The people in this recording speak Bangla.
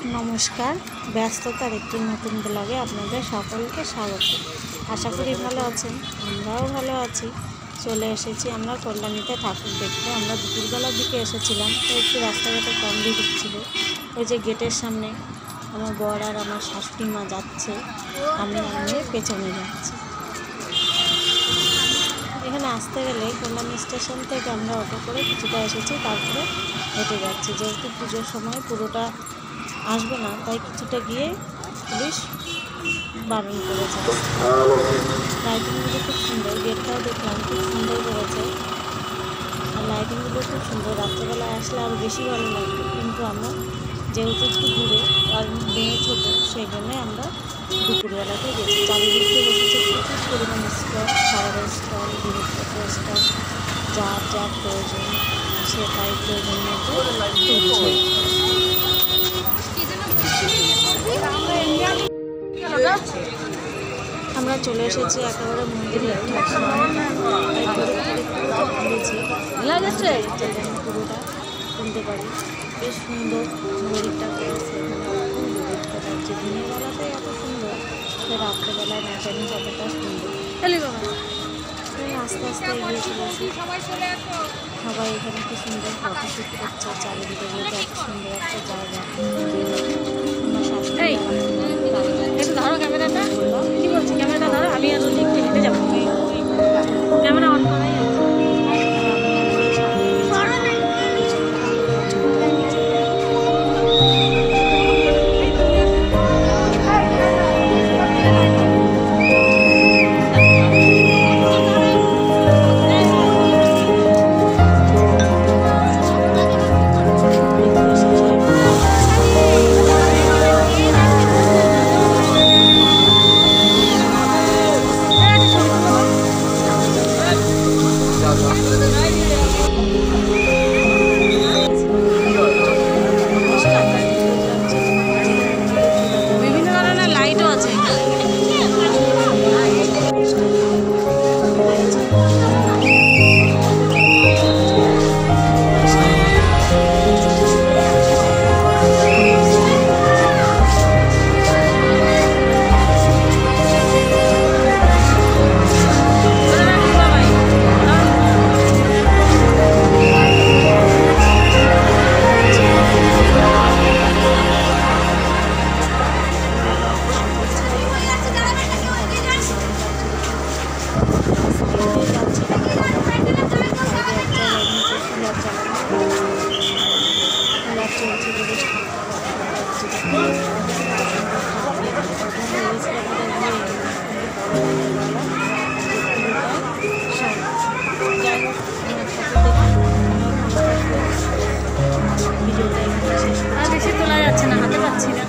নমস্কার, ব্যস্ততার একটি নতুন ব্লগে আপনাদের সকলকে স্বাগত। আশা করি ভালো আছেন, আমরাও ভালো আছি। চলে এসেছি আমরা কল্যাণীতে ঠাকুর দেখতে। আমরা দুপুরবেলার দিকে এসেছিলাম, তো একটু রাস্তাঘাটে কম ভিড় ছিল। ওই যে গেটের সামনে আমার বর আর আমার শাশুড়ি মা যাচ্ছে, আমি আর মেয়ে পেছনে যাচ্ছি। এখানে আসতে গেলে কল্যাণী স্টেশন থেকে আমরা অটো করে কিছুটা এসেছি, তারপরে হেঁটে যাচ্ছি। যেহেতু পুজোর সময় পুরোটা আসবে না, তাই কিছুটা গিয়ে পুলিশ বারণ করেছে। লাইটিংগুলো খুব সুন্দর, গেটটাও দেখলাম খুব সুন্দর করেছে, আর লাইটিংগুলো খুব সুন্দর। রাত্রেবেলায় আসলে আরও বেশি ভালো লাগবে, কিন্তু আমরা যেহেতু একটু দূরে আর মেয়ে ছোটো, সেই জন্যে আমরা দুপুরবেলাতে গেছি। চারিদিকে বসেছে প্রচুর পরিমাণ স্টল, খাবারের স্টল, জিনিসপত্র স্টল, যার যার প্রয়োজন সেটাই প্রয়োজন মতো তুলছে। আমরা চলে এসেছি একেবারে মন্দিরে। পুরোটা কিনতে পারি, বেশ সুন্দর মন্দিরটা করেছে। যে দিনের বেলাটাই এত সুন্দর, রাত্রেবেলায় না জানি কতটা সুন্দর। আস্তে আস্তে এগিয়ে চলেছি, সবাই এখানে কি সুন্দর ফটোশ্যুট করছে। চারিদিকে যেহেতু এত সুন্দর একটা জায়গা। আমার শাশুড়ি ধরো ক্যামেরাটা, কি বলছি ক্যামেরাটা ধরো, আমি আর একটু হেঁটে যাবো। ক্যামেরা অন করাই আছে। বিভিন্ন ধরনের লাইটও আছে এখানে। বেশি তোলা যাচ্ছে না, হাতে পাচ্ছি না।